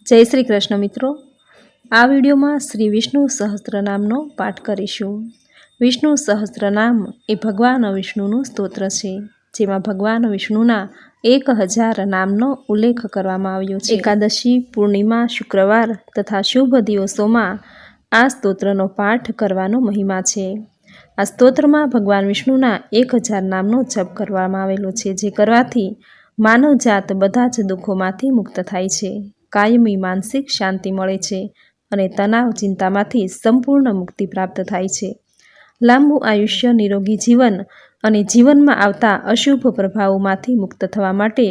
જય શ્રી કૃષ્ણ મિત્રો, આ વિડીયોમાં શ્રી વિષ્ણુ સહસ્ત્રનામનો પાઠ કરીશું। વિષ્ણુ સહસ્ત્રનામ એ ભગવાન વિષ્ણુનું સ્તોત્ર છે, જેમાં ભગવાન વિષ્ણુના 1000 નામનો ઉલ્લેખ કરવામાં આવ્યો છે। એકાદશી, પૂર્ણિમા, શુક્રવાર તથા શુભ દિવસોમાં આ સ્તોત્રનો પાઠ કરવાનો મહિમા છે। આ સ્તોત્રમાં ભગવાન વિષ્ણુના 1000 નામનો જપ કરવામાં આવેલો છે, જે કરવાથી માનવજાત બધા જ દુઃખોમાંથી મુક્ત થાય છે, કાયમી માનસિક શાંતિ મળે છે અને તણાવ ચિંતામાંથી સંપૂર્ણ મુક્તિ પ્રાપ્ત થાય છે। લાંબુ આયુષ્ય, નિરોગી જીવન અને જીવનમાં આવતા અશુભ પ્રભાવોમાંથી મુક્ત થવા માટે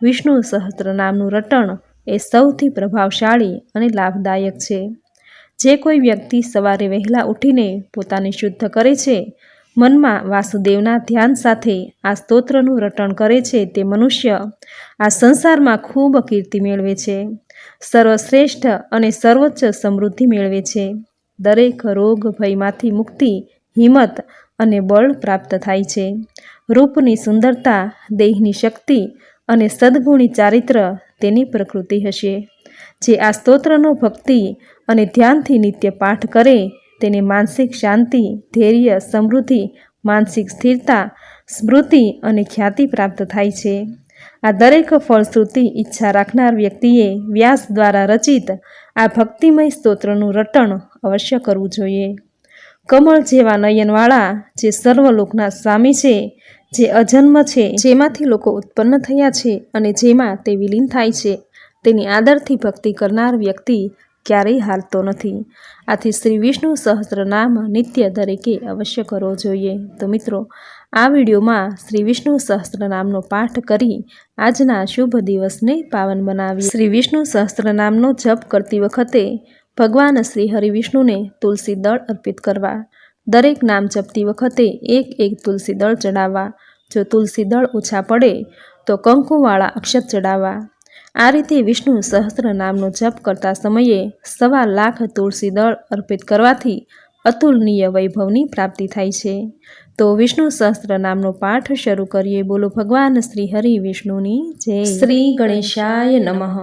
વિષ્ણુ સહસ્ત્રનામનું રટણ એ સૌથી પ્રભાવશાળી અને લાભદાયક છે। જે કોઈ વ્યક્તિ સવારે વહેલા ઉઠીને પોતાને શુદ્ધ કરે છે, મનમાં વાસુદેવના ધ્યાન સાથે આ સ્તોત્રનું રટણ કરે છે, તે મનુષ્ય આ સંસારમાં ખૂબ કીર્તિ મેળવે છે, સર્વશ્રેષ્ઠ અને સર્વોચ્ચ સમૃદ્ધિ મેળવે છે, દરેક રોગ ભયમાંથી મુક્તિ, હિંમત અને બળ પ્રાપ્ત થાય છે। રૂપની સુંદરતા, દેહની શક્તિ અને સદ્ગુણી ચારિત્ર તેની પ્રકૃતિ હશે। જે આ સ્તોત્રનો ભક્તિ અને ધ્યાનથી નિત્ય પાઠ કરે, તેને માનસિક શાંતિ, ધૈર્ય, સમૃદ્ધિ, માનસિક સ્થિરતા, સ્મૃતિ અને ખ્યાતિ પ્રાપ્ત થાય છે। આ દરેક ફળશ્રુતિ ઈચ્છા રાખનાર વ્યક્તિએ વ્યાસ દ્વારા રચિત આ ભક્તિમય સ્તોત્રનું રટણ અવશ્ય કરવું જોઈએ। કમળ જેવા નયનવાળા જે સર્વલોકના સ્વામી છે, જે અજન્મ છે, જેમાંથી લોકો ઉત્પન્ન થયા છે અને જેમાં તે વિલીન થાય છે, તેની આદરથી ભક્તિ કરનાર વ્યક્તિ ક્યારેય હારતો નથી। આથી શ્રી વિષ્ણુ સહસ્ત્રનામ નિત્ય દરેકે અવશ્ય કરવો જોઈએ। તો મિત્રો, આ વિડીયોમાં શ્રી વિષ્ણુ સહસ્ત્રનામનો પાઠ કરી આજના શુભ દિવસને પાવન બનાવીએ। શ્રી વિષ્ણુ સહસ્ત્રનામનો જપ કરતી વખતે ભગવાન શ્રી હરિવિષ્ણુને તુલસી દળ અર્પિત કરવા। દરેક નામ જપતી વખતે એક તુલસી દળ ચડાવવા। જો તુલસી દળ ઓછા પડે તો કંકુવાળા અક્ષત ચડાવવા। આ રીતે વિષ્ણુ સહસ્ત્ર નામનો જપ કરતા સમયે 1.25 લાખ તુલસી દળ અર્પિત કરવાથી અતુલનીય વૈભવની પ્રાપ્તિ થાય છે। તો વિષ્ણુ સહસ્ત્ર નામનો પાઠ શરૂ કરીએ। બોલો ભગવાન શ્રી હરિ વિષ્ણુની જય। શ્રી ગણેશાય નમઃ।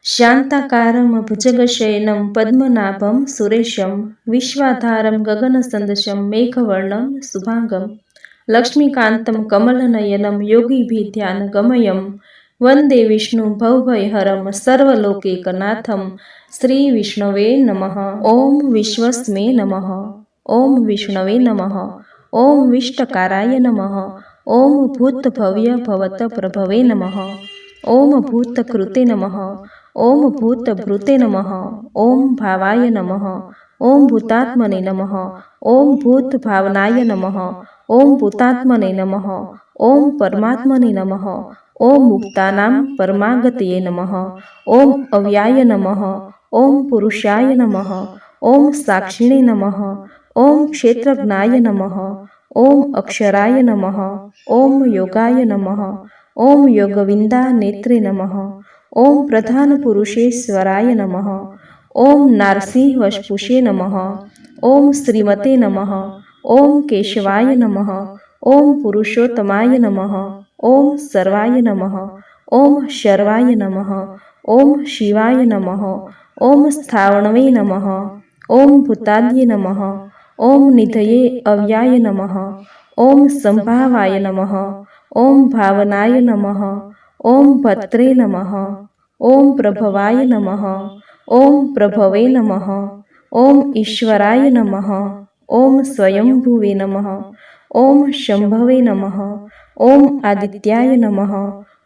શાંતાકારમ ભુજગશયનમ પદ્મનાભમ સુરેશમ વિશ્વાધારમ ગગનસદૃશમ મેઘવર્ણમ શુભાંગમ લક્ષ્મીકાંતમ કમલનયનમ યોગીભીધ્યાનગમયમ વંદે વિષ્ણુ ભવભયહરમ સર્વલોકૈકનાથમ શ્રી વિષ્ણવે નમઃ। ઓમ વિશ્વસ્મે નમઃ। ઓમ વિષ્ણવે નમઃ। ઓમ વિષ્ટકારાય નમઃ। ઓમ ભૂતભવ્ય ભવત પ્રભવે નમઃ। ઓમ ભૂતકૃતે નમઃ। ઓમ ભૂતભૃતે નમઃ। ઓમ ભાવાય નમઃ। ઓમ ભૂતાત્મને નમઃ। ઓમ ભૂતભાવનાય નમઃ। ઓમ ભૂતાત્મને નમઃ। ઓમ પરમાત્મને નમઃ। ઓમ મુક્તાનામ પરમાગતયે નમઃ। ઓમ અવ્યાય નમઃ। ઓમ પુરુષાય નમઃ। ઓમ સાક્ષિણે નમઃ। ઓમ ક્ષેત્રજ્ઞાય નમઃ। ઓમ અક્ષરાય નમઃ। ઓમ યોગાય નમઃ। ઓમ યોગવિંદા નેત્રે નમઃ। ઓમ પ્રધાન પુરુષેશ્વરાય નમઃ। ઓમ નારસિંહ વશપુષે નમઃ। ઓમ શ્રીમતે નમઃ। ઓમ કેશવાય નમઃ। ઓમ પુરુષોત્તમાય નમઃ। ઓમ સર્વાય નમઃ। ઓમ શર્વાય નમઃ। ઓમ શિવાય નમઃ। ઓમ સ્થાવણવે નમઃ। ઓમ ભૂતાદ્ય નમઃ। ઓમ નિધયે અવ્યાય નમઃ। ઓમ સંભાવાય નમઃ। ઓમ ભાવનાય નમઃ। ઓમ ભત્રે નમઃ। ઓમ પ્રભવાય નમઃ। ઓમ પ્રભવે નમઃ। ઓમ ઈશ્વરાય નમઃ। ઓમ સ્વયંભુવે નમઃ। ઓમ શંભવે નમઃ। ઓમ આદિત્યાય નમઃ।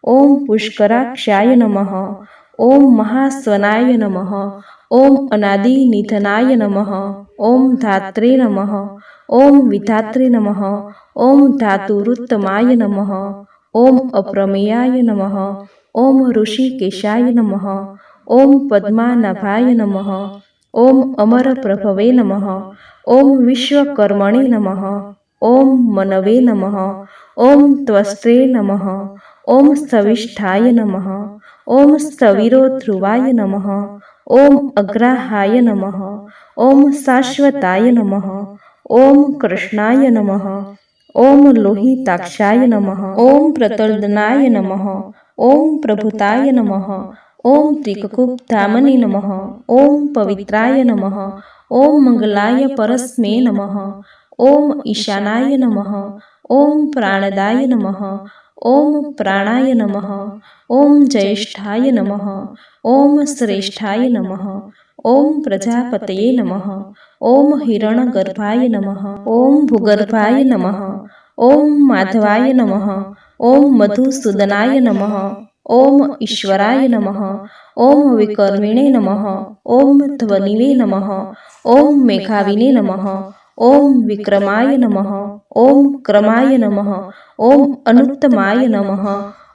ઓમ પુષ્કરાક્ષાય નમઃ। ઓમ મહાસ્વનાય નમઃ। ઓમ અનાદિ નિધનાય નમઃ। ઓમ ધાત્રે નમઃ। ઓમ વિધાત્રે નમઃ। ઓમ ધાતુરુત્તમાય નમઃ। ઓમ અપ્રમેયાય નમઃ। ઓમ ઋષિકેશાય નમઃ। ઓમ પદ્માનાભાય નમઃ। ઓમ અમરપ્રભવે નમઃ। ઓમ વિશ્વકર્મણે નમઃ। ઓમ મનવે નમઃ। ઓમ ત્વષ્ટ્રે નમઃ। ઓમ સ્થવિષ્ઠાય નમઃ। ઓમ સ્થવિરો ધ્રુવાય નમઃ। ઓમ અગ્રાહાય નમઃ। ઓમ શાશ્વતાય નમઃ। ઓમ કૃષ્ણાય નમઃ। ઓમ લોહિતાક્ષાય નમઃ। ઓમ પ્રતર્દનાય નમઃ। ઓમ પ્રભુતાય નમઃ। ઓમ ત્રિકુબ્ધામને નમઃ. ઓમ પવિત્રાય નમઃ. ઓમ મંગલાય પરસ્મે નમઃ. ઓમ ઈશાનાય નમઃ. ઓમ પ્રાણદાય નમઃ. ઓમ પ્રાણાય નમઃ. ઓમ જ્યેષ્ઠાય નમઃ. ઓમ શ્રેષ્ઠાય નમઃ. ઓમ પ્રજાપતયે નમઃ. ઓમ હિરણગર્ભાય નમઃ. ઓમ ભૂગર્ભાય નમઃ. ઓમ માધવાય નમઃ. ઓમ મધુસૂદનાય નમઃ. ઓમ ઈશ્વરાય નમઃ. ઓમ વિકર્મિણે નમઃ. ઓમ ધ્વનિવે નમઃ. ઓમ મેઘાવિને નમઃ. ઓમ વિક્રમાય નમઃ. ઓમ ક્રમાય નમઃ. ઓમ અનુત્તમાય નમઃ.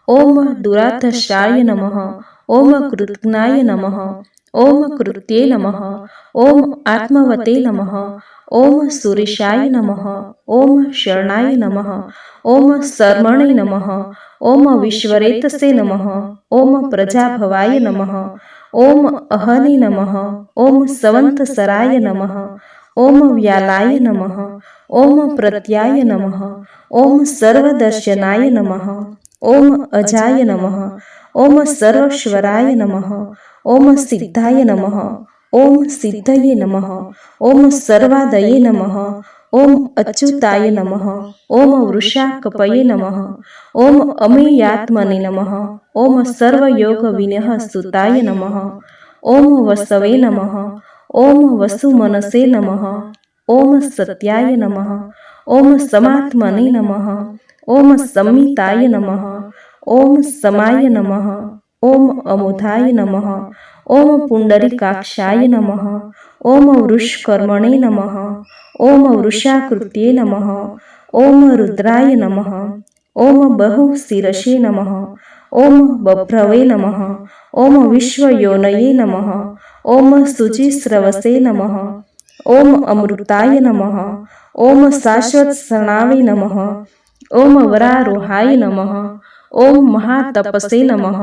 ઓમ દુરાધર્ષાય નમઃ. ઓમ કૃતજ્ઞાય નમઃ. ઓમ કૃત્યે નમઃ. ઓમ આત્મવતે નમઃ. ઓમ સુરેશાય નમઃ. ઓમ શરણાય નમઃ. ઓમ શર્મણે નમઃ. ઓમ વિશ્વરેતસે નમઃ. ઓમ પ્રજાભવાય નમઃ. ઓમ અહને નમઃ. ઓમ સવંતસરાય નમઃ. ઓમ વ્યાલાય નમઃ. ઓમ પ્રત્યાય નમઃ. ઓમ સર્વદર્શનાય નમઃ. ઓમ અજાય નમઃ. ઓમ સર્વેશ્વરાય નમઃ. ઓમ સિદ્ધાય નમઃ. ઓમ સિદ્ધયે નમઃ. ઓમ સર્વાદયે નમઃ. ઓમ અચ્યુતાય નમઃ. ઓમ વૃષાકપયે નમઃ. ઓમ અમેયાત્મને નમઃ. ઓમ સર્વયોગવિનઃ સુતાય નમઃ. ઓમ વસવે નમઃ. ઓમ વસુમનસે નમઃ. ઓમ સત્યાય નમઃ. ઓમ સમાત્મને નમઃ. ઓમ સંમિતાય નમઃ. ઓમ સમાય નમઃ. ઓમ અમુધાય નમઃ. ઓમ પુંડરીકાક્ષાય નમઃ. ઓમ વૃષકર્મણે નમઃ. ઓમ વૃષાકૃત્યે નમઃ. ઓમ રુદ્રાય નમઃ. ઓમ બહુશિરસે નમઃ. ઓમ બભ્રવે નમઃ. ઓમ વિશ્વયોનયે નમઃ. ઓમ શુચિસ્રવસે નમઃ. ઓમ અમૃતાય નમઃ. ઓમ શાશ્વતસણાવે નમઃ. ઓમ વરારોહાય નમઃ. ઓમ મહાતપસે નમઃ.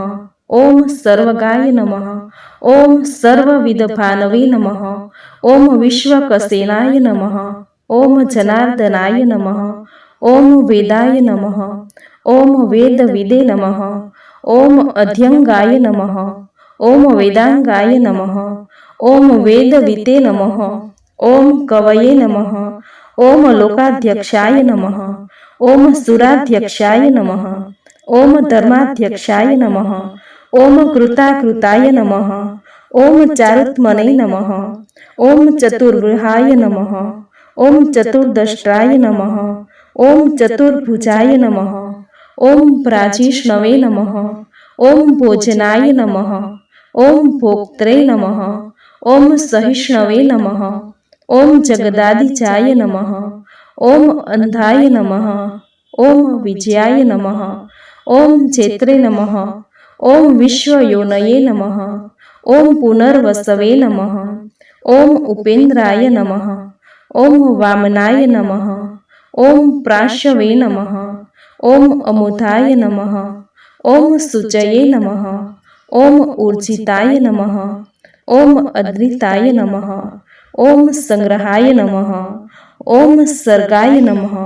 ઓમ સર્વગાય નમઃ. ઓમ સર્વવિદભાનવે નમઃ. ઓમ વિશ્વકસેનાય નમઃ. ઓમ જનાર્દનાય નમઃ. ઓમ વેદાય નમઃ. ઓમ વેદવિદે નમઃ. ઓમ અધ્યંગાય નમઃ. ઓમ વેદાંગાય નમઃ. ઓમ વેદવિતે નમઃ. ઓમ કવયે નમઃ. ઓમ લોકાધ્યક્ષાય નમઃ. ઓમ સુરાધ્યક્ષાય નમઃ. ઓમ ધર્માધ્યક્ષાય નમઃ. ઓમ કૃતાકૃતાય નમઃ. ઓમ ચારુત્મને નમઃ. ઓમ ચતુર્વૃહાય નમઃ. ઓમ ચતુર્દષ્ટ્રાય નમઃ. ઓમ ચતુર્ભુજાય નમઃ. ઓમ પ્રાજીષ્ણવે નમઃ. ઓમ ભોજનાય નમઃ. ઓમ ભોક્ત્રે નમઃ. ઓમ સહિષ્ણવે નમઃ. ઓમ જગદાદિજાય નમઃ. ઓમ અંધાય નમઃ. ઓમ વિજયાય નમઃ. ઓમ ચેત્રે નમઃ. ઓમ વિશ્વયોનયે નમઃ. ઓમ પુનર્વસવે નમઃ. ઓમ ઉપેન્દ્રાય નમઃ. ઓમ વામનાય નમઃ. ઓમ પ્રાશવે નમઃ. ઓમ અમુધાય નમઃ. ઓમ શુચયે નમઃ. ઓમ ઉર્જિતાય નમઃ. ઓમ અદ્રિતાય નમઃ. ઓમ સંગ્રહાય નમઃ. ઓમ સર્ગાય નમઃ.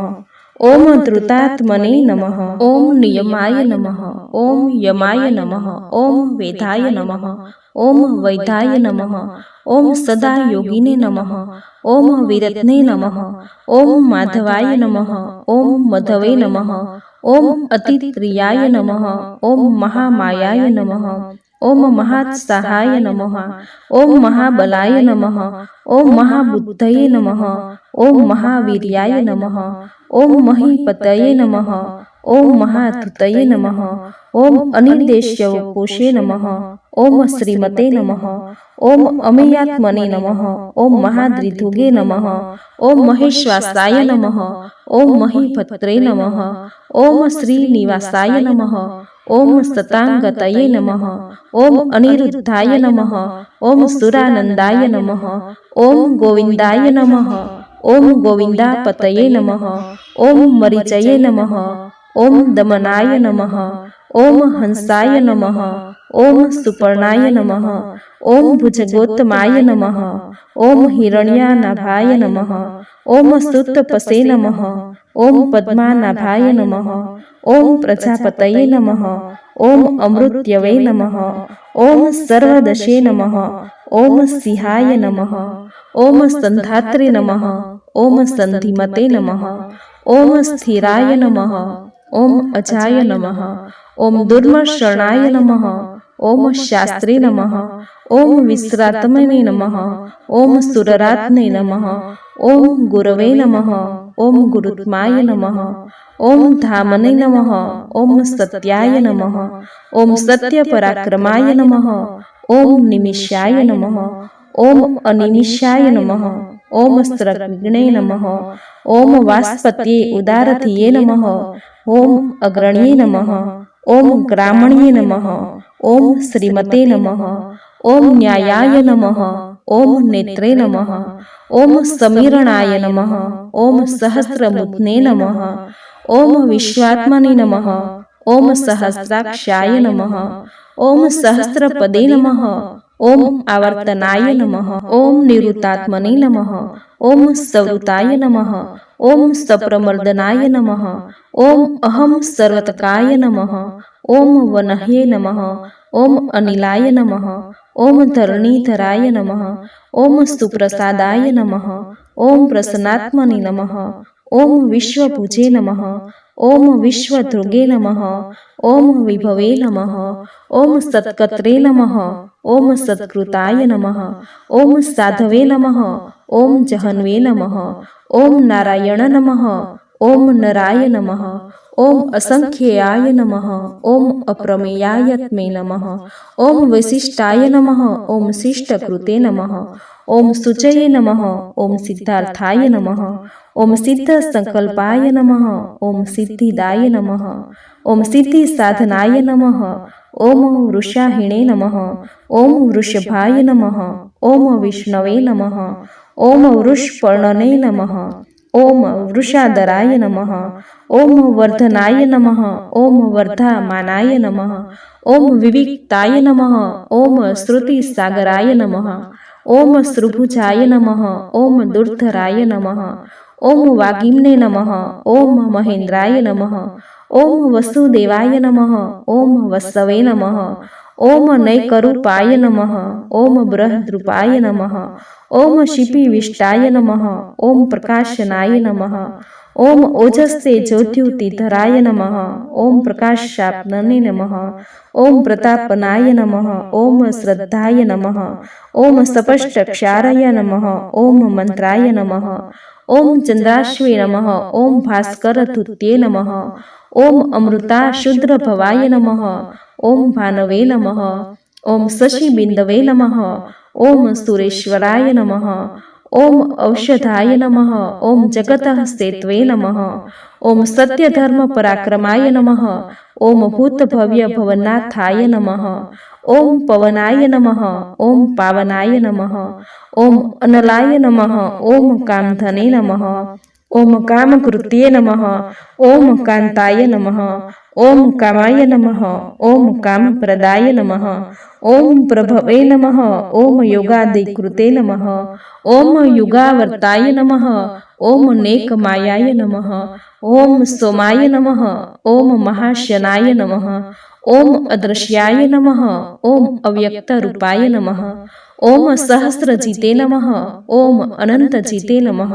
ઓમ ધૃતાત્મને નમઃ. ઓમ નિયમાય નમઃ. ઓમ યમાય નમઃ. ઓમ વેદાય નમઃ. ઓમ વૈધાય નમઃ. ઓમ સદા યોગિને નમઃ. ઓમ વિરત્ને નમઃ. ઓમ માધવાય નમઃ. ઓમ મધવે નમઃ. ઓમ અતિત્રિયાય નમઃ. ઓમ મહામાયાય નમઃ. ઓમ મહાત્સાહાય નમઃ. ઓમ મહાબલાય નમઃ. ઓમ મહાબુદ્ધયે નમઃ. ઓમ મહાવીર્યાય નમઃ. ઓમ મહીપતયે નમઃ. ઓમ મહાધૃતયે નમઃ. ઓમ અનિર્દેશ્યવપુષે નમઃ. ઓમ શ્રીમતે નમઃ. ઓમ અમેયાત્મને નમઃ. ઓમ મહાદ્રિધુગે નમઃ. ઓમ મહેશ્વાસાય નમઃ. ઓમ મહીભત્રે નમઃ. ઓમ શ્રીનિવાસાય નમઃ. ઓમ સતાંગતયે નમઃ. ઓમ અનિરુદ્ધાય નમઃ. ઓમ સુરાનંદાય નમઃ. ઓમ ગોવિંદાય નમઃ. ઓમ ગોવિંદાપતયે નમઃ. ઓમ મરીચયે નમઃ. ઓમ દમનાય નમઃ, ઓમ હંસાય નમઃ, ઓમ સુપર્ણાય નમઃ, ઓમ ભુજગોત્તમાય નમઃ, ઓમ હિરણ્યાનાભાય નમઃ, ઓમ સુતપસે નમઃ, ઓમ પદ્માનાભાય નમઃ, ઓમ પ્રજાપતયે નમઃ, ઓમ અમૃત્યવે નમઃ, ઓમ સર્વદશે નમઃ, ઓમ સિંહાય નમઃ, ઓમ સંધાત્રે નમઃ, ઓમ સંધિમતે નમઃ, ઓમ સ્થિરાય નમઃ, ઓમ અજાય નમઃ, ઓમ દુર્મશરણાય નમઃ, ઓમ શાસ્ત્રે નમઃ, ઓમ વિશ્રાત્મને નમઃ, ઓમ સુરરાત્ને નમઃ, ઓમ ગુરવે નમઃ, ઓમ ગુરુત્માય નમઃ, ઓમ ધામને નમઃ, ઓમ સત્યાય નમઃ, ઓમ સત્યપરાક્રમાય નમઃ, ઓમ નિમિષાય નમઃ, ઓમ અનિમિષાય નમઃ, ઓમ સ્ત્રવિઘ્ને નમઃ, ઓમ વાસ્પત્યે ઉદારથિયે નમઃ, ઓમ અગ્રણ્યે નમઃ, ઓમ ગ્રામણ્યે નમઃ, ઓમ શ્રીમતે નમઃ, ઓમ ન્યાયાય નમઃ, ઓમ નેત્રે નમઃ, ઓમ સમીરણાય નમઃ, ઓમ સહસ્રમુદ્ને નમઃ, ઓમ વિશ્વાત્મને નમઃ, ઓમ સહસ્રાક્ષાય નમઃ, ઓમ સહસ્રપદે નમઃ, ઓમ આવર્તનાય નમઃ, ઓમ નિરુતાત્મને નમઃ, ઓમ સવૃતાય નમઃ, ઓમ સપ્રમર્દનાય નમઃ, ઓમ અહમ સર્વતકાય નમઃ, ઓમ વનહ્યે નમઃ, ઓમ અનિલાય નમઃ, ઓમ ધરણીધરાય નમઃ, ઓમ સુપ્રસાદાય નમઃ, ઓમ પ્રસન્નાત્મને નમઃ, ઓમ વિશ્વભુજે નમઃ, ઓમ વિશ્વધૃગે નમઃ, ઓમ વિભવે નમઃ, ઓમ સત્કત્રે નમઃ, ઓમ સત્કૃતાય નમઃ, ઓમ સાધવે નમઃ, ઓમ જહન્વે નમઃ, ઓમ નારાયણ નમઃ, ઓમ નરાય નમઃ, ઓમ અસંખ્યાય નમઃ, ઓમ અપ્રમેયાયત્મે નમઃ, ઓમ વિશિષ્ટાય નમઃ, ઓમ શિષ્ટકૃતે નમઃ, ઓમ શુચયે નમઃ, ઓમ સિદ્ધાર્થાય નમઃ, ઓમ સિદ્ધ સંકલ્પાય નમઃ, ઓમ સિદ્ધિદાય નમઃ, ઓમ સિદ્ધિ સાધનાય નમઃ, ઓમ વૃષાહિણે નમઃ, ઓમ વૃષભાય નમઃ, ઓમ વિષ્ણવે નમઃ, ઓમ વૃષપર્ણને નમઃ, ઓમ વૃષાદરાય નમઃ, ઓમ વર્ધનાય નમઃ, ઓમ વર્ધામાનાય નમઃ, ઓમ વિવિક્તાય નમઃ, ઓમ શ્રુતિસાગરાય નમઃ, ઓમ શ્રુભુજાય નમઃ, ઓમ દુર્ધરાય નમઃ, ઓમ વાગીમ્ને નમઃ, ઓમ મહેન્દ્રાય નમઃ, ઓમ વસુદેવાય નમઃ, ઓમ વસવે નમઃ, ઓમ નૈકરૂપાય નમઃ, ઓમ બૃહદ્રૂપાય નમઃ, ઓમ શિપિવિષ્ટાય નમઃ, ઓમ પ્રકાશનાય નમઃ, ઓમ ઓજસ્તે જ્યોત્યુતિધરાય નમઃ, ઓમ પ્રકાશાત્મને નમઃ, ઓમ પ્રતાપનાય નમઃ, ઓમ શ્રદ્ધાય નમઃ, ઓમ સપષ્ટક્ષારય નમઃ, ઓમ મંત્રાય નમઃ, ઓમ ચંદ્રાશ્વે નમઃ, ઓમ ભાસ્કરધુત્યે નમઃ, ઓમ અમૃતાશુદ્રભવાય નમઃ, ઓમ ભાનવે નમઃ, ઓમ શશિબિંદવે નમઃ, ઓમ સુરેશ્વરાય નમઃ, ઓમ ઔષધાય નમઃ, ઓમ જગતઃ નમઃ, ઓમ સત્યધર્મ પરાક્રમાય નમઃ, ઓમ ભૂતભવ્ય ભવનાથાય નમઃ, ઓમ પવનાય નમઃ, ઓમ પાવનાય નમઃ, ઓમ અનલાય નમઃ, ઓમ કામધને નમઃ, ઓમ કામકૃત્યે નમઃ, ઓમ કાંતાય નમઃ, ઓમ કામાય નમઃ, ઓમ કામપ્રદાય નમઃ, ઓમ પ્રભવે નમઃ, ઓમ યોગાદિકૃતે નમઃ, ઓમ યુગાવર્તાય નમઃ, ઓમ નેકમાયાય નમઃ, ઓમ સોમાય નમઃ, ઓમ મહાશનાય નમઃ, ઓમ અદૃશ્યાય નમઃ, ઓમ અવ્યક્તરૂપાય નમઃ, ઓમ સહસ્રજીતે નમઃ, ઓમ અનંતજીતે નમઃ,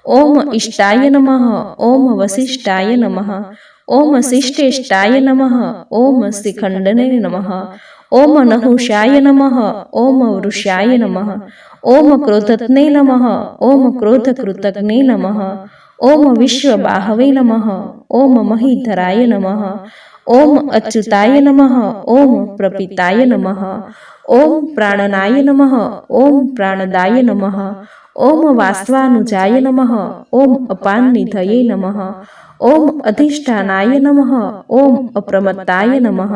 ઓમ ઇષ્ટાય નમઃ, ઓમ વસિષ્ઠાય નમઃ, ઓમ શિષ્ટેષ્ટાય નમઃ, ઓમ શિખંડને નમઃ, ઓમ નહુષાય નમઃ, ઓમ વૃષાય નમઃ, ઓમ ક્રોધત્ને નમઃ, ઓમ ક્રોધકૃતજ્ઞે નમઃ, ઓમ વિશ્વબાહવે નમઃ, ઓમ મહીધરાય નમઃ, ઓમ અચ્યુતાય નમઃ, ઓમ પ્રપિતાય નમઃ, ઓમ પ્રાણનાય નમઃ, ઓમ પ્રાણદાય નમઃ, ઓમ વાસ્વાનુજાય નમઃ, ઓમ અપાનનિધયે નમઃ, ઓમ અધિષ્ઠાનાય નમઃ, ઓમ અપ્રમત્તાય નમઃ,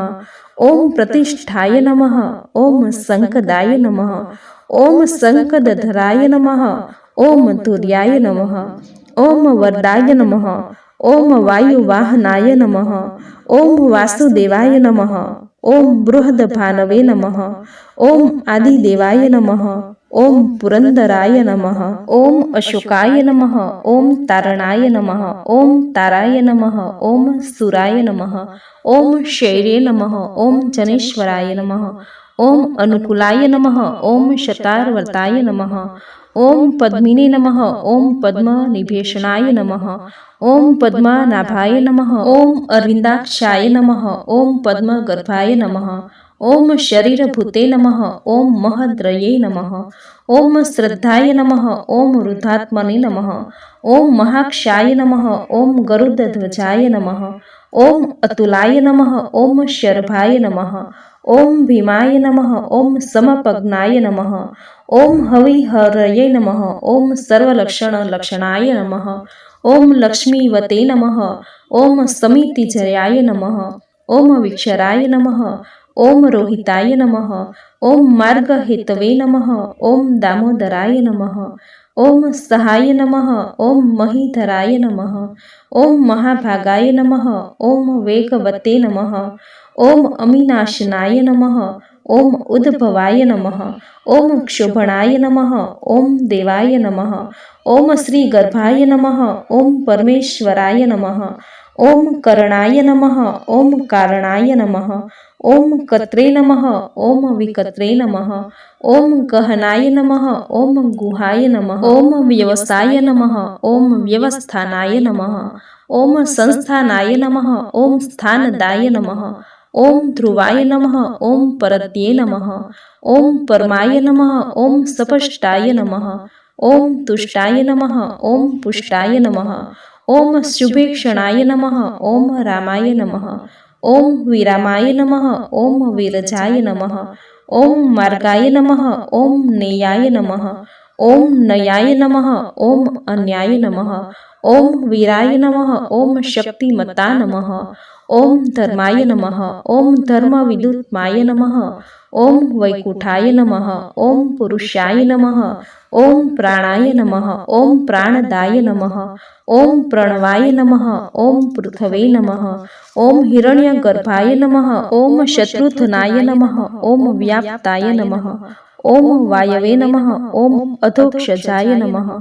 ઓમ પ્રતિષ્ઠાય નમઃ, ઓમ સંકદાય નમઃ, ઓમ સંકદધરાય નમઃ, ઓમ ધુર્યાય નમઃ, ઓમ વરદાય નમઃ, ઓમ વાયુવાહનાય નમઃ. ઓમ વાસુદેવાય નમઃ. ઓમ બૃહદભાનવે નમઃ. ઓમ આદિદેવાય નમઃ. ઓમ પુરંદરાય નમઃ. ઓમ અશોકાય નમઃ. ઓમ તારણાય નમઃ. ઓમ તારાય નમઃ. ઓમ સુરાય નમઃ. ઓમ શૈરે નમઃ. ઓમ જનેશ્વરાય નમઃ. ઓમ અનુકૂલાય નમઃ. ઓમ શતાર્વર્તાય નમઃ. ઓમ પદ્મિને નમઃ. ઓમ પદ્મનિભેષણાય નમઃ. ઓમ પદ્મનાભાય નમઃ. ઓમ અરવિંદાક્ષાય નમઃ. ઓમ પદ્મગર્ભાય નમઃ. ઓમ શરીરભૂતે નમઃ. ઓમ મહદ્રયે નમઃ. ઓમ શ્રદ્ધાય નમઃ. ઓમ વૃદ્ધાત્મને નમઃ. ઓમ મહાક્ષાય નમઃ. ઓમ ગરુડધ્વજાય નમઃ. ઓમ અતુલાય નમઃ. ઓમ શર્ભાય નમઃ. ઓમ ભીમાય નમઃ. ઓમ સમપજ્ઞાય નમઃ. ઓમ હવિહરયે નમઃ. ઓમ સર્વલક્ષણલક્ષણાય નમઃ. ઓમ લક્ષ્મીવતે નમઃ. ઓમ સમિતિજયાય નમઃ. ઓમ વિક્ષરાય નમઃ. ઓમ રોહિતાય નમઃ. ઓમ માર્ગહેતવે નમઃ. ઓમ દામોદરાય નમઃ. ઓમ સહાય નમઃ. ઓમ મહીધરાય નમઃ. ઓમ મહાભાગાય નમઃ. ઓમ વેગવતે નમઃ. ઓમ અમીનાશનાય નમઃ. ઓમ ઉદ્ભવાય નમઃ. ઓમ ક્ષોભણાય નમઃ. ઓમ દેવાય નમઃ. ઓમ શ્રીગર્ભાય નમઃ. ઓમ પરમેશ્વરાય નમઃ. ઓમ કરણાય નમઃ. ઓમ કારણાય નમઃ. ઓમ કત્રે નમઃ. ઓમ વિકત્રે નમઃ. ઓમ ગહનાય નમઃ. ઓમ ગુહાય નમઃ. ઓમ વ્યવસાય નમઃ. ઓમ વ્યવસ્થાનાય નમઃ. ઓમ સંસ્થાનાય નમઃ. ઓમ સ્થાનદાય નમઃ. ઓમ ધ્રુવાય નમઃ. ઓમ પરત્યે નમઃ. ઓમ પરમાય નમઃ. ઓમ સપષ્ટાય નમઃ. ઓમ તુષ્ટાય નમઃ. ઓમ પુષ્ટાય નમઃ. ઓમ શુભેક્ષણાય નમઃ. ઓમ રામાય નમઃ. ઓમ વિરામાય નમઃ. ઓમ વિરજાય નમઃ. ઓમ માર્ગાય નમઃ. ઓમ નેયાય નમઃ. ઓમ નયાય નમઃ. ઓમ અન્યાય નમઃ. ઓમ વીરાય નમઃ. ઓમ શક્તિમતા નમઃ. ઓમ ધર્માય નમઃ. ઓમ ધર્મવિદુત્માય નમઃ. ઓમ વૈકુંઠાય નમઃ. ઓમ પુરુષાય નમઃ. ઓમ પ્રાણાય નમઃ. ઓમ પ્રાણદાય નમઃ. ઓમ પ્રણવાય નમઃ. ઓમ પૃથવે નમઃ. ઓમ હિરણ્યગર્ભાય નમઃ. ઓમ શત્રુધ્નાય નમઃ. ઓમ વ્યાપ્તાય નમઃ. ઓમ વાયવે નમઃ. ઓમ અધોક્ષજાય નમઃ.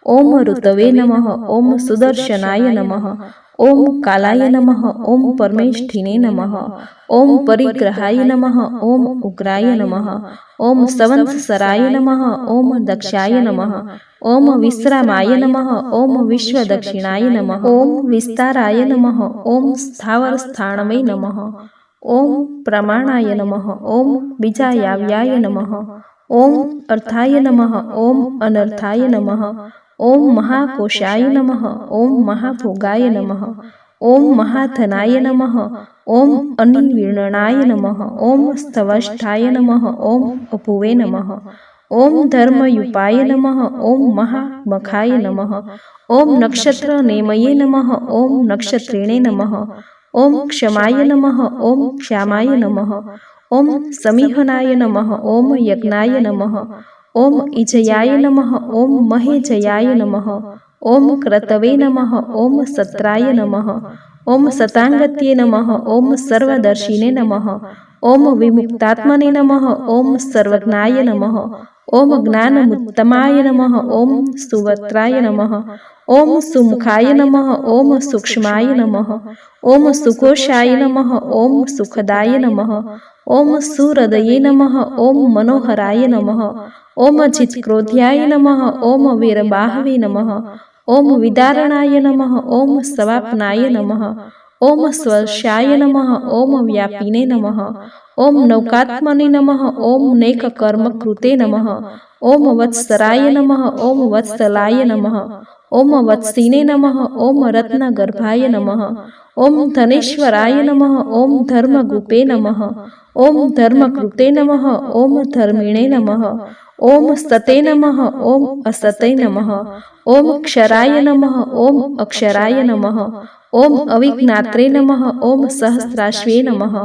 ઓમ ઋતવે નમઃ. ઓમ સુદર્શનાય નમઃ. ઓમ કાલાય નમઃ. ઓમ પરમેષ્ઠિને નમઃ. ઓમ પરિગ્રહાય નમઃ. ઓમ ઉગ્રાય નમઃ. ઓમ સંવત્સરાય નમઃ. ઓમ દક્ષાય નમઃ. ઓમ વિશ્રામાય નમઃ. ઓમ વિશ્વદક્ષિણાય નમઃ. ઓમ વિસ્તારાય નમઃ. ઓમ સ્થાવરસ્થાણવે નમઃ. ઓમ પ્રમાણાય નમઃ. ઓમ બીજાયાવ્યાય નમઃ. ઓમ અર્થાય નમઃ. ઓમ અનર્થાય નમઃ. ઓમ મહાકોશાય નમઃ. ઓમ મહાભોગાય નમઃ. ઓમ મહાધનાય નમઃ. ઓમ અનિર્વિણનાય નમઃ. ઓમ સ્થવષ્ઠાય નમઃ. ઓમ અભુવે નમઃ. ઓમ ધર્મયુપાય નમઃ. ઓમ મહામખાય નમઃ. ઓમ નક્ષત્રનેમયે નમઃ. ઓમ નક્ષત્રિણે નમઃ. ઓમ ક્ષમાય નમઃ. ઓમ ક્ષામાય નમઃ. ઓમ સમિહનાય નમઃ. ઓમ યજ્ઞાય નમઃ. ઓમ ઇજયાય નમઃ. ઓમ મહેજયાય નમઃ. ઓમ ક્રતવે નમઃ. ઓમ સત્રાય નમઃ. ઓમ સતાંગત્યે નમઃ. ઓમ સર્વદર્શિને નમઃ. ઓમ વિમુક્તાત્મને નમઃ. ઓમ સર્વજ્ઞાય નમઃ. ઓમ જ્ઞાનમુત્તમાય નમઃ. ઓમ સુવક્ત્રાય નમઃ. ઓમ સુમુખાય નમઃ. ઓમ સૂક્ષ્માય નમઃ. ઓમ સુઘોષાય નમઃ. ઓમ સુખદાય નમઃ. ઓમ સુહૃદયે નમઃ. ઓમ મનોહરાય નમઃ. ઓમ ચિત્ક્રોધ્યાય નમઃ. ઓમ વીરબાહવે નમઃ. ઓમ વિદારણાય નમઃ. ઓમ સવાપનાય નમઃ. ઓમ સ્વર્શાય નમઃ. ઓમ વ્યાપિને નમઃ. ઓમ નૌકાત્મને નમઃ. ઓમ નેકકર્મકૃતે નમઃ. ઓમ વત્સરાય નમઃ. ઓમ વત્સલાય નમઃ. ઓમ વત્સિને નમઃ. ઓમ રત્નગર્ભાય નમઃ. ઓમ ધનેશ્વરાય નમઃ. ઓમ ધર્મગુપે નમઃ. ઓમ ધર્મકૃતે નમઃ. ઓમ ધર્મિણે નમઃ. ઓમ સતે નમઃ. ઓમ અસતે નમઃ. ઓમ ક્ષરાય નમઃ. ઓમ અક્ષરાય નમઃ. ઓમ અવિજ્ઞાત્રે નમઃ. ઓમ સહસ્રાશ્વે નમઃ.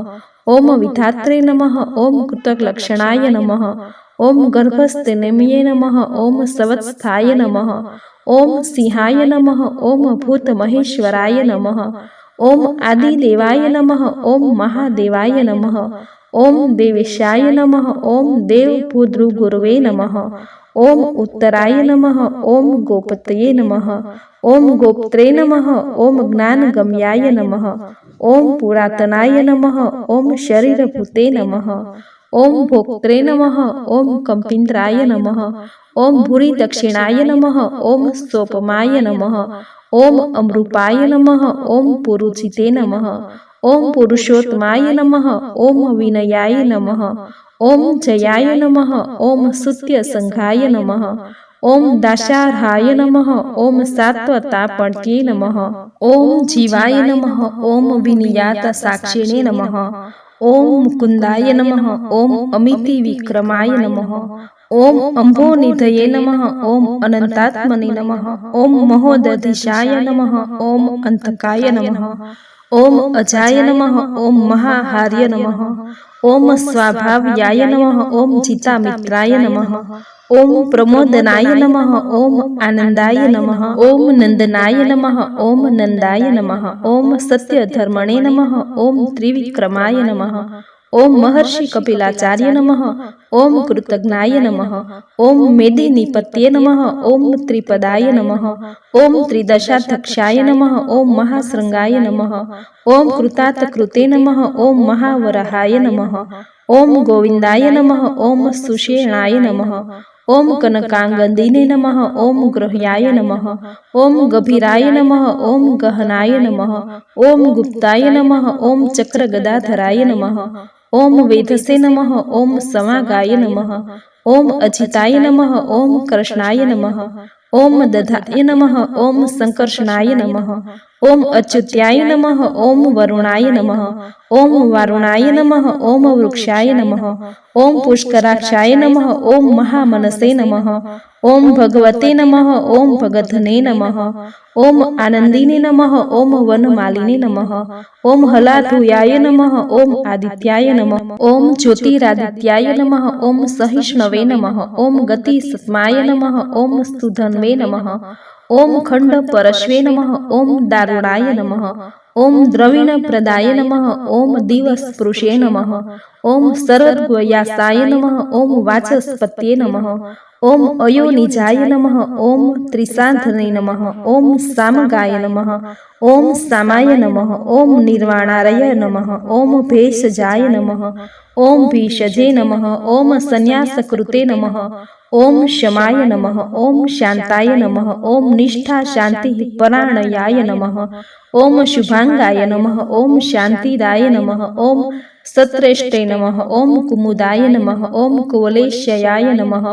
ओम विधात्रे नमः। ओम कृतलक्षणाय नमः। ओम गर्भस्थे नेम्ये नमः। ओम सवत्स्थाय नमः। ओम सिंहाय नमः। ओम भूत महेश्वराय नमः। ओम आदिदेवाय नमः। ओम महादेवाय नमः। ओम देवेशाय नमः। ओम देव भूद्रुगुरवे नमः। ओम उत्तराय नमः। ओम गोपतये नमः। ओम गोप्त्रे नमः। ओम ज्ञानगम्याय नमः। ओम पुरातनाय नमः। ओम शरीरभूते नमः। ओम भोक्त्रे नमः। ओम कंपिन्द्राय नमः। ओम भूरि दक्षिणाय नमः। ओम सोपमाय नमः। ओम अमृपाय नमः। ओम पुरुचिते नमः। ओम पुरुषोत्तमाय नमः। ओम विनयाय नमः। ओम जयाय नमः। ओम सुत्यसंघाय नमः। ओम दाशार्हाय नमः। ओम सात्वतापण्ये नमः। ओम जीवाय नमः। ओम विनियात साक्षिणे नमः। ओम मुकुंदाय नमः। ओम अमिति विक्रमाय नमः। ओम अम्भोनिधये नमः। ओम अनंतात्मने नमः। ओम महोदधिशाय नमः। ओम अंतकाय नमः। ओम अजाय नमः। ओम महाहार्य नमः। ओम स्वाभाव्याय नमः। ओम चितामित्राय नमः। ओम प्रमोदनाय नमः। ओम आनंदाय नमः। ओम नंदनाय नमः। ओम नंदाय नमः। ओम सत्यधर्मणे नमः। ओम त्रिविक्रमाय नमः। ओम महर्षि कपिलाचार्य नमः। ओम कृतज्ञाय नमः। ओम मेदिनीपत्ये नमः। ओम त्रिपदाय नमः। ओम त्रिदशाध्यक्षाय नमः। ओम महाशृंगाय नमः। ओम कृतातकृते नमः। ओम महावराहाय नमः। ओम गोविंदाय नमः। ओम सुषेणाय नमः। ओम कनकांगदीने नमः। ओम ग्रह्याय नमः। ओम गभीराय नमः। ओम गहनाय नमः। ओम गुप्ताय नमः। ओम चक्रगदाधराय नमः। ओम वेधसे नमः। ओम समागाय नमः। ओम अजिताय नमः। ओम कृष्णाय नमः। ओम दधाय नमः। ओम संकर्षणाय नमः। ओम अच्युत्याय नमः। ओम वरुणाय नमः। ओम वारुणाय नमः। ओम वृक्षाय नमः। ओम पुष्कराक्षाय नमः। ओम महामनसे नमः। ओम भगवते नमः। ओम भगधने नमः। ओम आनंदिने नमः। ओम वनमालिने नमः। ओम हलाधुयाय नमः। ओम आदित्याय नमः। ओम ज्योतिरादित्याय नमः। ओम सहिष्णवे नमः। ओम गतिसत्माय नमः। ओम स्तुधन्वे नमः। ओम खंड परश्वे नमः। ओम दारुणाय नमः। ओम द्रविण प्रदाय नमः। ओम दिवस्पृशे नमः। ओम सर्वद्वयासाय नमः। ओम वाचस्पत्ये नमः। ओम अयोनिजाय नमः। ओम त्रिसाधने नमः। ओम सामगाय नमः। ओम सामाय नमः। ओम निर्वाणारय नमः। ओम भेषजाय नमः। ओम भीषजे नमः। ओम संन्यासकृते नमः। ओम शमाय नमः। ओम शांताय नमः। ओम निष्ठा शांति परायणाय नमः। ओम शुभांगाय नमः। ओम शांतिदाय नमः। ओम सत्रेष्ठे नमः। ओम कुमुदाय नमः। ओम कुवलेशयाय नमः।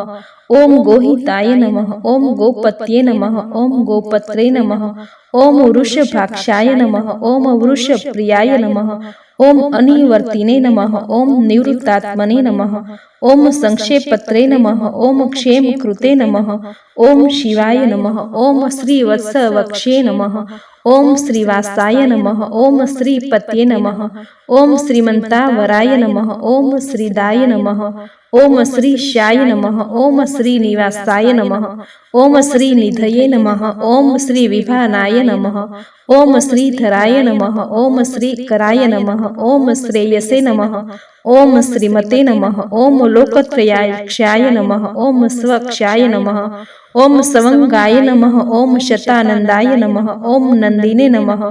ओम गोहिताय नमः। ओम गोपत्ये नमः। ओम गोपत्रे नमः। ओम वृषभाक्षाय नमः। ओम वृषप्रियाय नमः। ओम अनिवर्तिने नमः। ओम निवृत्तात्मने नमः। ओम संक्षेपत्रे नमः। ओम क्षेमकृते नमः। ओम शिवाय नमः। ओम श्रीवत्सवक्षे नमः। ओम श्रीवासाय नमः। ओम श्रीपत्ये नमः। ओम श्रीमन्तावराय नमः। ओम श्रीदाय नमः। ओम श्रीशाय नमः। ओम श्रीनिवासाय नमः। ओम श्रीनिधये नमः। ओम श्रीविभानाय नमः। ओम श्रीधराय नमः। ओम श्रीकराय नमः। ओम श्रेयसे नमः। ओम श्रीमते नमः। ओम लोकत्रयाक्षाय नमः। ओम स्वक्षाय नमः। ओम सवंगाय नमः। ओम शतानंदाय नमः। ओम नंदिने नमः।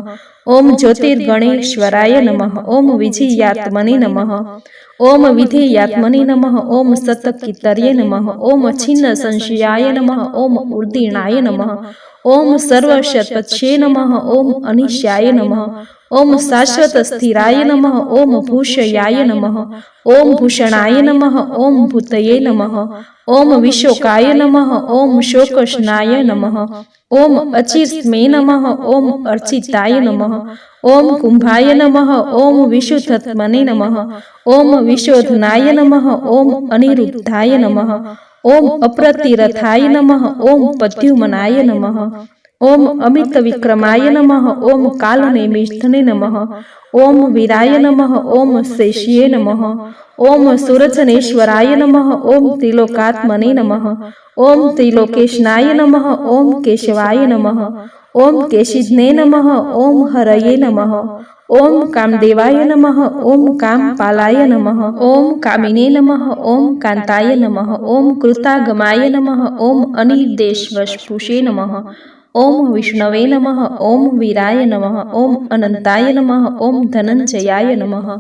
ओम ज्योतिर्गणेश्वराय नमः। ओम विजयात्मने नमः। ओम विधेयात्मने नमः। ओम सतकितर्ये नमः। ओम छिन्न संशयाय नमः। ओम उर्दीणाय नमः। ओम सर्वशतपक्षे नमः। ओम अनिशाय नमः। ओम शाश्वत स्थिराय नमः। ओम भूषयाय नमः। ओम भूषणाय नमः। ओम भूतये नमः। ओम विशोकाय नमः। ओम शोकशनाय नमः। ओम अचिस्मे नमः। ओम अर्चिताय नमः। ओम कुंभाय नमः। ओम विशुद्धात्मने नमः। ओम विशोधनाय नमः। ओम अनिरुद्धाय नमः। ओम अप्रतिरथाय नमः। ओम पद्युमनाय नमः। ओम अमित विक्रमाय नमः। ओम कालनेमिष्ठने नमः। ओम वीराय नमः। ओम शेष्ये नमः। ओम सुरचनेश्वराय नमः। ओम त्रिलोकात्मने नमः। ओम त्रिलोकेशनाय नमः। ओम केशवाय नमः। ओम केशिध्ने नमः। ओम हरये नमः। ओम कामदेवाय नमः। ओम कामपालाय नमः। ओम कामिने नमः। ओम कांताय नमः। ओम कृतागमाय नमः। ओम अनिर्देशवशपुषे नमः। ओम विष्णवे नमः। ओम वीराय नमः। ओम अनंताय नमः। ओम धनंजयाय नमः।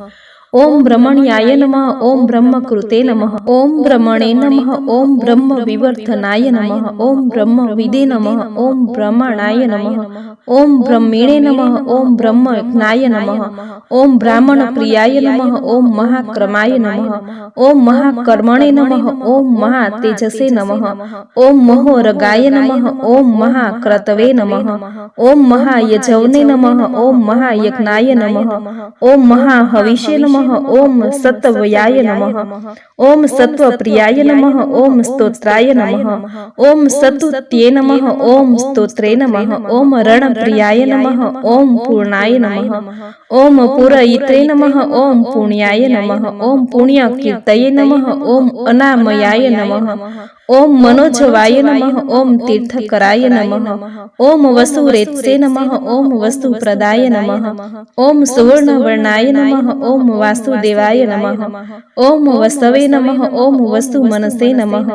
ओम ब्रह्मण्याय नमः। ओम ब्रह्मकृते नमः। ओम ब्रह्मणे नमः। ओम ब्रह्म विवर्धनाय नमः। ओम ब्रह्मविदे नमः। ओम ब्रह्मणाय नमः। ओम ब्रह्मिणे नमः। ओम ब्रह्मज्ञाय नमः। ओम ब्राह्मण प्रियाय नमः। ओम महाक्रमाय नमः। ओम महाकर्मणे नमः। ओम महातेजसे नमः। ओम महोरगाय नमः। ओम महाक्रतवे नमः। ओम महायजवने नमः। ओम महायज्ञाय नमः। ओम महाहविषे नमः। ओम सत्वयाय नमः। ओम सत्वप्रियाय नमः। ओम स्तोत्राय नमः। ओम सतुत्ये नमः। ओम स्तोत्रे नमः। ओम रणप्रियाय नमः। ओम पूर्णाय नमः। ओम पुरयित्रे नमः। ओम पुण्याय नमः। ओम पुण्यकीर्तये नमः। ओम अनामयाय नमः। ओम मनोजवाय नमः। ओम तीर्थकराय नमः। ओम वसुरेत्से नमः। ओम वसुप्रदाय नमः। ओम सुवर्णवर्णाय नमः। ओम वासुदेवाय नमः। ओम वसवे नमः। ओम वसुमनसे नमः।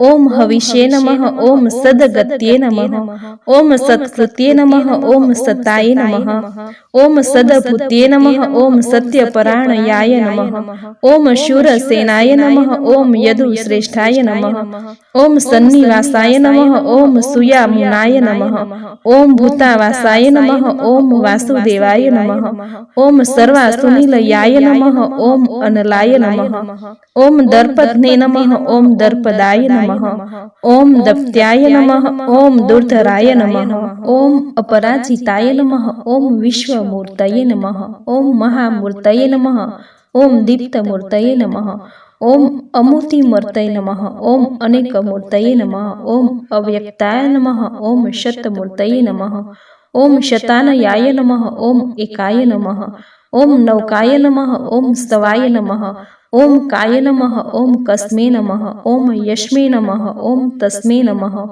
ओम हविषे नमः। ओम सद्गत्ये नमः। ओम सत्कृत्ये नमः। ओम सताय नमः। ओम सदभूत्ये नमः। ओम सत्यपरायणाय नमः। ओम शूरसेनाय नमः। ओम यदुश्रेष्ठाय नमः। ओम सन्निवासाय नमः। ओम सुयामुनाय नमः। ओम भूतावासाय नमः। ओम वासुदेवाय नमः। ओम सर्वासुनिलयाय नमः। ओम अनलाय नमः। ओम दर्पध्ने नमः। ओम दर्पदाय नमः। ओम दप्त्याय नमः। ओम दुर्धराय नमः। ओम अपराजिताय नमः। ओम विश्वमूर्तये नमः। ओम महामूर्तये नमः। ओम दीप्तमूर्तये नमः। ओम अमूर्तिमूर्तये नमः। ओम अनेकमूर्तये नमः। ओम अव्यक्ताय नमः। ओम शतमूर्तये नमः। ओम शतानयाय नमः। ओम एकाय नमः। ओम नौकाय नमः। ओम स्तवाय नमः। ओम काय नमः। ओम कस्मे नमः। ओम यस्मे नमः। ओम तस्मे नमः।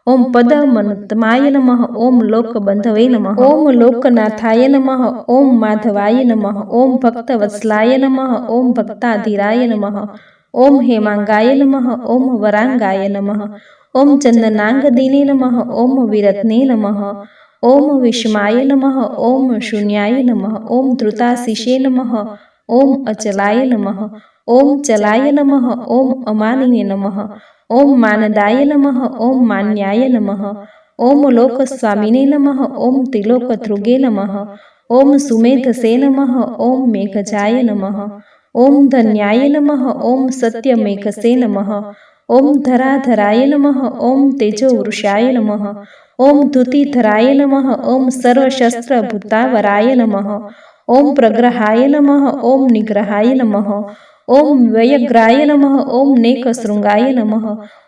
ओम पदमन्तमाय नमः। ओम लोकबंधवे नमः। ओम लोकनाथाय नमः। ओम माधवाय नमः। ओम भक्तवत्सलाय नमः। ओम भक्ताधीराय नमः। ओम हेमांगाय नमः। ओम वरांगाय नमः। ओम चंदनांगदीने नमः। ओम विरत्ने नमः। ओम विषमाय नमः। ओम शून्याय नमः। ओम धृताशिषे नमः। ओम अचलाय नमः। ओम चलाय नमः। ओम अमानिने नमः। ओम मानदाय नमः। ओम मान्याय नमः। ओम लोकस्वामिने नमः। ओम त्रिलोकध्रुगे नमः। ओम सुमेधसे नमः। ओम मेघजाय नमः। ओम धन्याय नमः। ओम सत्यमेघसे नमः। ओम धराधराय नमः। ओम तेजोवृषाय नमः। ओम धुतिधराय नमः। ओम सर्वशस्त्रभूतावराय नमः। ओम प्रग्रहाय नमः। ओम निग्रहाय नमः। ओम व्ययग्राय नमः। ओम नेकशृंगाय नमः।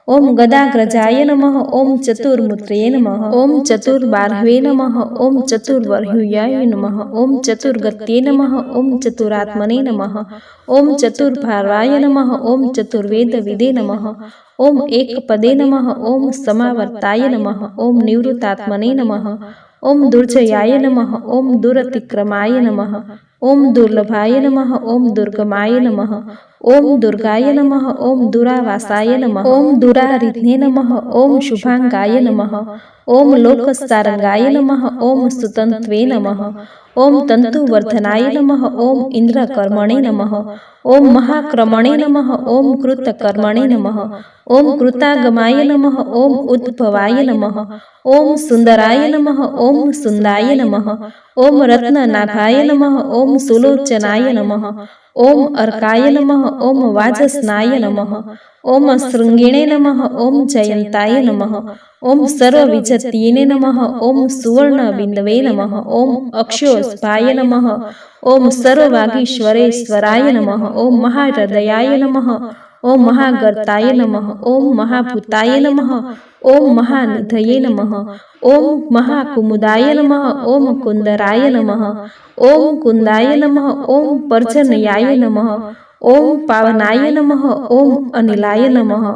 ओम गदाग्रजाय नमः। ओम चतुर्मुत्र्ये नमः। ओम चतुर्बाह्वे नमः। ओम चतुर्वर्ह्याय नमः। ओम चतुर्गत्ये नमः। ओम चतुरात्मने नमः। ओम चतुर्भावाय नमः। ओम चतुर्वेदविदे नमः। ओम एकपदे नमः। ओम समावर्ताय नमः। ओम निवृत्तात्मने नमः। ओम दुर्जयाय नमः। ओम दुरतिक्रमाय नमः। ओम दुर्लभाय नमः। ओम दुर्गमाय नमः। ओम दुर्गाय नमः। ओम दुरावासाय नमः। ओम दुरारिध्ने नमः। ओम शुभांगाय नमः। ओम लोकसारंगाय नमः। ओम सुतंत्वे नमः। ओम तंतुवर्धनाय नमः। ओम इंद्रकर्मणे नमः। ओम महाक्रमणे नमः। ओम कृतकर्मणे नमः। ओम कृतागमाय नमः। ओम उद्भवाय नमः। ओम सुंदराय नमः। ओम सुंदाय नमः। ओम रत्ननाभाय नमः। ओम सुलोचनाय नमः। ओम अर्काय नमः। ओम वाजस्नाय नमः। ओम शृंगिणे नमः। ओम जयंताय नमः। ओम सर्वविजतीने नमः। ओम सुवर्णबिंदवे नमः। ओम अक्षोस्भाय नमः। ओम सर्ववागीश्वरेश्वराय नमः। ओम महाहृदयाय नमः। ઓમ મહાગર્તાય નમઃ, ઓમ મહાભૂતાય નમઃ, ઓમ મહાનિધયે નમઃ, ઓમ મહાકુમુદાય નમઃ, ઓમ કુંદરાય નમઃ, ઓમ કુંદાય નમઃ, ઓમ પર્જન્યાય નમઃ, ઓમ પાવનાય નમઃ, ઓમ અનિલાય નમઃ,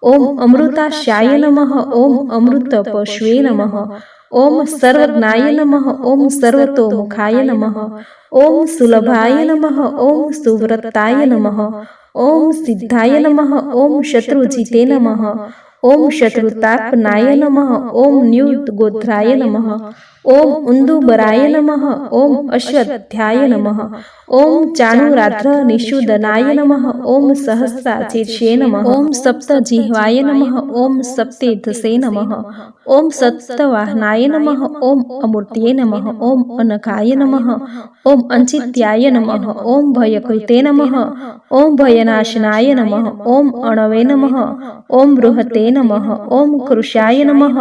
ઓમ અમૃતાશાય નમઃ, ઓમ અમૃતપશુએ નમઃ, ઓમ સર્વજ્ઞાય નમઃ, ઓમ સર્વતોમુખાય નમઃ, ઓમ સુલભાય નમઃ, ઓમ સુવ્રતાય નમઃ, ઓમ સિદ્ધાય નમઃ, ઓમ શત્રુજીતે નમઃ, ઓમ શત્રુતાપનાય નમઃ, ઓમ ન્યુતગોત્રાય નમઃ, ઓમ ઉંદુબરાય નમઃ, ઓમ અશ્વત્થાય નમઃ, ઓમ ચાણુરાત્ર નિષુદનાય નમઃ, ઓમ સહસ્રાચીર્ષે નમઃ, ઓમ સપ્તજીહ્વાય નમઃ, ઓમ સપ્તેધસે નમઃ, ઓમ સપ્તવાહનાય નમઃ, ઓમ અમૂર્ત્યે નમઃ, ઓમ અનઘાય નમઃ, ઓમ અંચિત્યાય નમઃ, ઓમ ભયકૃતે નમઃ, ઓમ ભયનાશનાય નમઃ, ઓમ અણવે નમઃ, ઓમ બૃહતે નમઃ, ઓમ કૃશાય નમઃ,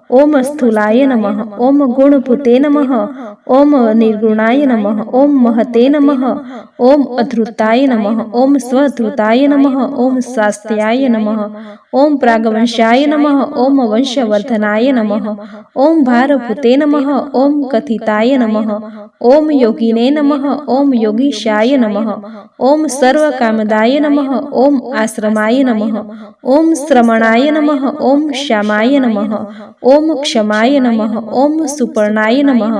ઓમ સ્થૂલાય નમઃ, ઓમ ગુણભૂતે નમઃ, ઓમ નિર્ગુણાય નમઃ, ઓમ મહતે નમઃ, ઓમ અધૃતાય નમઃ, ઓમ સ્વધૃતાય નમઃ, ઓમ સ્વાસ્થ્યાય નમઃ, ઓમ પ્રાગવંશાય નમઃ, ઓમ વંશવર્ધનાય નમઃ, ઓમ ભારભૂતે નમઃ, ઓમ કથિતાય નમઃ, ઓમ યોગિને નમઃ, ઓમ યોગીશાય નમઃ, ઓમ સર્વકામદાય નમઃ, ઓમ આશ્રમાય નમઃ, ઓમ શ્રમણાય નમઃ, ઓમ શ્યામાય નમઃ, ઓમ ક્ષમાય નમઃ, ઓમ સુપર્ણાય નમઃ,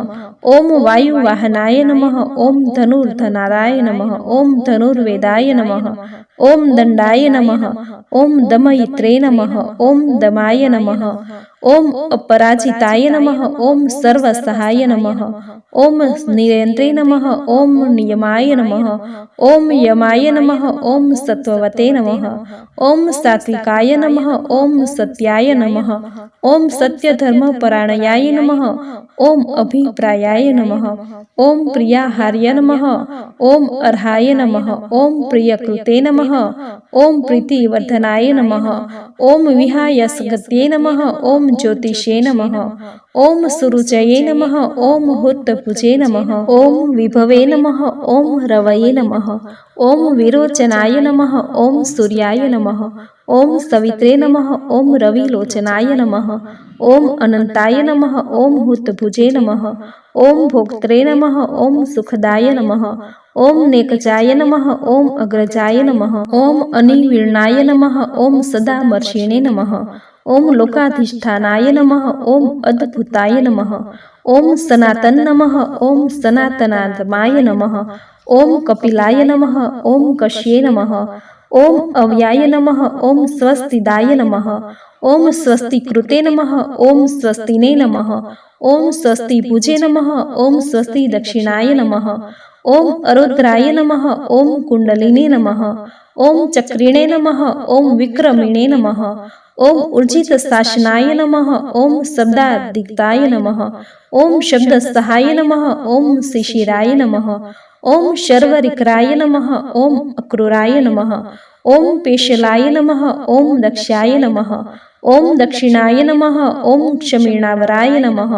ઓમ વાયુવાહનાય નમઃ, ઓમ ધનુર્ધનારાય નમઃ, ઓમ ધનુર્વેદાય નમઃ, ઓમ દંડાય નમઃ, ઓમ દમયિત્રે નમઃ, ઓમ દમાય નમઃ, ઓમ અપરાજિતાય નમઃ, ઓમ સર્વસહાય નમઃ, ઓમ નિરેન્દ્રે નમઃ, ઓમ નિયમાય નમઃ, ઓમ યમાય નમઃ, ઓમ સત્વવતે નમઃ, ઓમ સાત્વિકાય નમઃ, ઓમ સત્યાય નમઃ, ઓમ સત્યધર્મપરાયણાય નમઃ, ઓમ અભિપ્રાયાય નમઃ, ઓમ પ્રિયાહાર્ય નમઃ, ઓમ અર્હાય નમઃ, ઓમ પ્રિયકૃતે નમઃ, ઓમ પ્રીતિવર્ધનાય નમઃ, ઓમ વિહાયસગત્યે નમઃ, ઓમ જ્યોતિષે નમઃ, ઓમ સુરુચયે નમઃ, ઓમ હુતભુજે નમઃ, ઓમ વિભવે નમઃ, ઓમ રવયે નમઃ, ઓમ વિરોચનાય નમઃ, ઓમ સૂર્યાય નમઃ, ઓમ સવિત્રે નમઃ, ઓમ રવિલોચનાય નમઃ, ઓમ અનંતાય નમઃ, ઓમ હુતભુજે નમઃ, ઓમ ભોક્ત્રે નમઃ, ઓમ સુખદાય નમઃ, ઓમ નેકજાય નમઃ, ઓમ અગ્રજાય નમઃ, ઓમ અનિર્વિણાય નમઃ, ઓમ સદામર્ષિણે નમઃ, ઓમ લોકાધિષ્ઠાનાય નમઃ, ઓમ અદ્ભુતાય નમઃ, ઓમ સનાતન નમઃ, ઓમ સનાતનાત્માય નમઃ, ઓમ કપિલાય નમઃ, ઓમ કશ્યે નમઃ, ઓમ અવ્યાય નમઃ, ઓમ સ્વસ્તિદાય નમઃ, ઓમ સ્વસ્તિકૃતે નમઃ, ઓમ સ્વસ્તિને નમઃ, ઓમ સ્વસ્તિભુજે નમઃ, ઓમ સ્વસ્તિ દક્ષિણાય નમઃ, ઓમ અરુદ્રાય નમઃ, ઓમ કુંડલિને નમઃ, ઓમ ચક્રિણે નમઃ, ઓમ વિક્રમિણે નમઃ, ઓમ ઉર્જિત શાસનાય નમઃ, ઓમ શબ્દાદિક્તાય નમઃ, ઓમ શબ્દસહાય નમઃ, ઓમ શિશિરાય નમઃ, ઓમ શર્વરિક્રાય નમઃ, ઓમ અક્રૂરાય નમઃ, ઓમ પેશલાય નમઃ, ઓમ દક્ષાય નમઃ, ઓમ દક્ષિણાય નમઃ, ઓમ ક્ષમીણાવરાય નમઃ,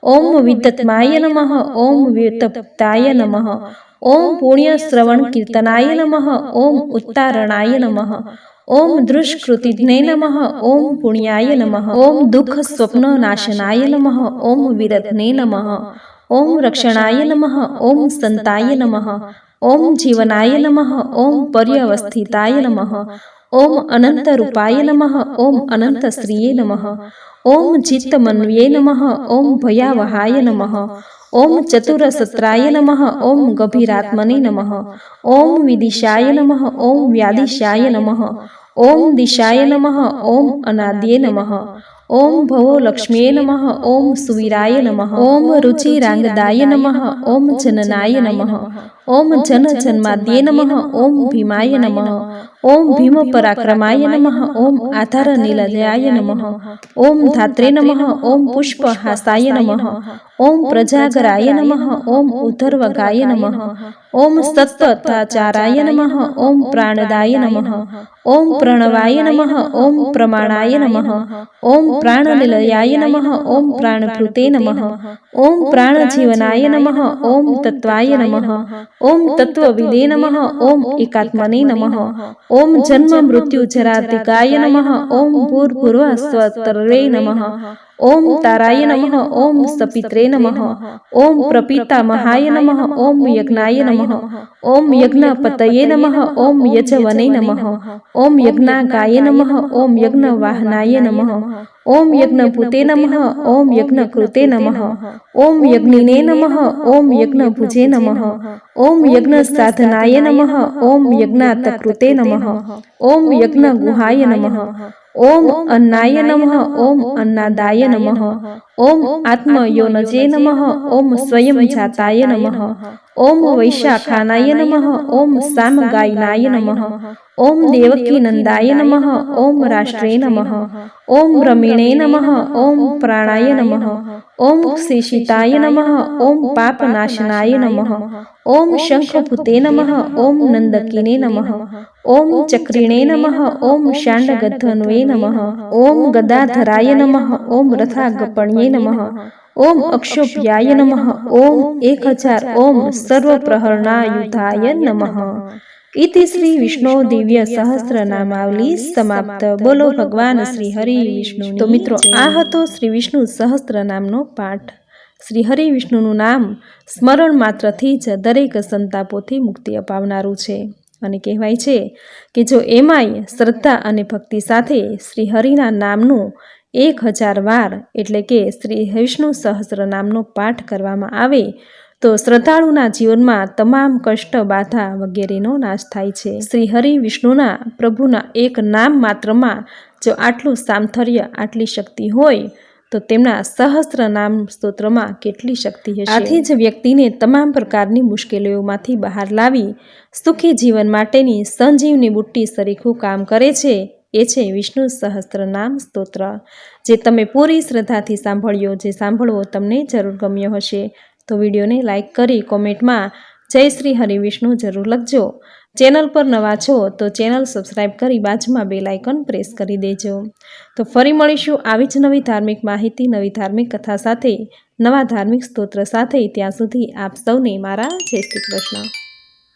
ઓમ વિદ્તમાય નમઃ, ઓમ વ્યુતપ્તાય નમઃ, ઓમ પુણ્યશ્રવણ કીર્તનાય નમઃ, ઓમ ઉત્તારણાય નમઃ, ઓમ દૃષ્કૃતિજ્ઞે નમઃ, ઓમ પુણ્યાય નમઃ, ઓમ દુઃખ સ્વપ્ન નાશનાય નમઃ, ઓમ વિરત્ને નમઃ, ઓમ રક્ષણાય નમઃ, ઓમ સંતાય નમઃ, ઓમ જીવનાય નમઃ, ઓમ પર્યવસ્થિતાય નમઃ, ઓમ અનંતરૂપાય નમઃ, ઓમ અનંતશ્રીયે નમઃ, ઓમ ચિત્તમન્વ્યે નમઃ, ઓમ ભયાવહાય નમઃ, ઓમ ચતુરસત્રાય નમઃ, ઓમ ગભીરાત્મને નમઃ, ઓમ વિદિશાય નમઃ, ઓમ વ્યાદિશાય નમઃ, ઓમ દિશાય નમઃ, ઓમ અનાદ્યે નમઃ, ઓમ ભવોલક્ષ્મ્યે નમઃ, ઓમ સુવીરાય નમઃ, ઓમ રુચિરાંગદાય નમઃ, ઓમ જનનાય નમઃ, ઓમ જનજન્માદ્યે નમઃ, ઓમ ભીમાય નમઃ, ઓમ ભીમપરાક્રમાય નમઃ, ઓમ આધારનિલયાય નમઃ, ઓમ ધાત્રે નમઃ, ઓમ પુષ્પહાસાય નમઃ, ઓમ પ્રજાગરાય નમઃ, ઓમ ઉધર્વગાય નમઃ, ઓમ સત્તતાચારાય નમઃ, ઓમ પ્રાણદાય નમઃ, ઓમ પ્રણવાય નમઃ, ઓમ પ્રમાણાય નમઃ, ઓમ પ્રાણનિલયાય નમઃ, ઓમ પ્રાણભૃતે નમઃ, ઓમ પ્રાણજીવનાય નમઃ, ઓમ તત્વાય નમઃ, ओम तत्वविदे नमः। ओम एकात्मने नमः। ओम जन्म मृत्यु जरातिकाय नमः। ओम भूर्भुवः स्वतर्वे नमः। ओम ताराय नमः। ओम सपित्रे नमः। ओम प्रपितामहाय नमः। ओम यज्ञाय नमः। ओम यज्ञपतये नमः। ओम यजवने नमः। ओम यज्ञागाय नमः। ओम यज्ञवाहनाय नमः। ओम यज्ञभूते नमः। ओम यज्ञकृते नमः। ओम यज्ञिने नमः। ओम यज्ञभुजे नमः। ओम यज्ञसाधनाय नमः। ओम यज्ञातकृते नमः। ओम यज्ञगुहाय नमः। ओम अन्नाय नमः। ओम अन्नादाय नमः। ओम आत्मयोनजे नमः। ओम स्वयं जाताय नमः। ओम वैशाखानाय नमः। ओम सामगायनाय नमः। ओम देवकी नंदाय नमः। ओम राष्ट्रे नमः। ओम रमिणे नमः। ओम प्राणाय नमः। ओम शेषिताय नमः। ओम पापनाशनाय नमः। ओम शंखभूते नमः। ओम नंदकिने नमः। ओम चक्रिणे नमः। ओम शांडगद्धन्वे नमः। ओम गदाधराय नमः। ओम रथागपण्ये नमः। ओम अक्षोभ्याय नमः। ओम 1000 ओम सर्वप्रहरणायुधाय नमः। इति श्री विष्णु दिव्य सहस्त्रनामावली समाप्त। बोलो भगवान श्री हरि विष्णु। तो मित्रों आ हतो श्री विष्णु सहस्त्रनामनो पाठ। श्री हरि विष्णुનું નામ સ્મરણ માત્રથી જ દરેક સંતાપોથી મુક્તિ અપાવનારું છે અને કહેવાય છે કે જો એમાંય શ્રદ્ધા અને ભક્તિ સાથે શ્રી હરિના નામનું 1000 વાર એટલે કે શ્રી વિષ્ણુ સહસ્ત્રનામનો પાઠ કરવામાં આવે તો શ્રદ્ધાળુના જીવનમાં તમામ કષ્ટ બાધા વગેરેનો નાશ થાય છે। શ્રી હરિ વિષ્ણુના પ્રભુના એક નામ માત્રમાં જો આટલું સામર્થ્ય આટલી શક્તિ હોય તો તેમના સહસ્ત્ર નામ સ્તોત્રમાં કેટલી શક્તિ હશે। આથી જ વ્યક્તિને તમામ પ્રકારની મુશ્કેલીઓમાંથી બહાર લાવી સુખી જીવન માટેની સંજીવની બુટ્ટી સરીખું કામ કરે છે એ છે વિષ્ણુ સહસ્ત્રનામ સ્તોત્ર, જે તમે પૂરી શ્રદ્ધાથી સાંભળ્યો, જે સાંભળવો તમને જરૂર ગમ્યો હશે તો વિડીયોને લાઇક કરી કોમેન્ટમાં જય શ્રી હરિ વિષ્ણુ જરૂર લખજો। ચેનલ પર નવા છો તો ચેનલ સબસ્ક્રાઈબ કરી બાજુમાં બેલ આઇકન પ્રેસ કરી દેજો। તો ફરી મળીશું આવી જ નવી ધાર્મિક માહિતી, નવી ધાર્મિક કથા સાથે, નવા ધાર્મિક સ્તોત્ર સાથે। ત્યાં સુધી આપ સૌને મારા જય શ્રી કૃષ્ણ।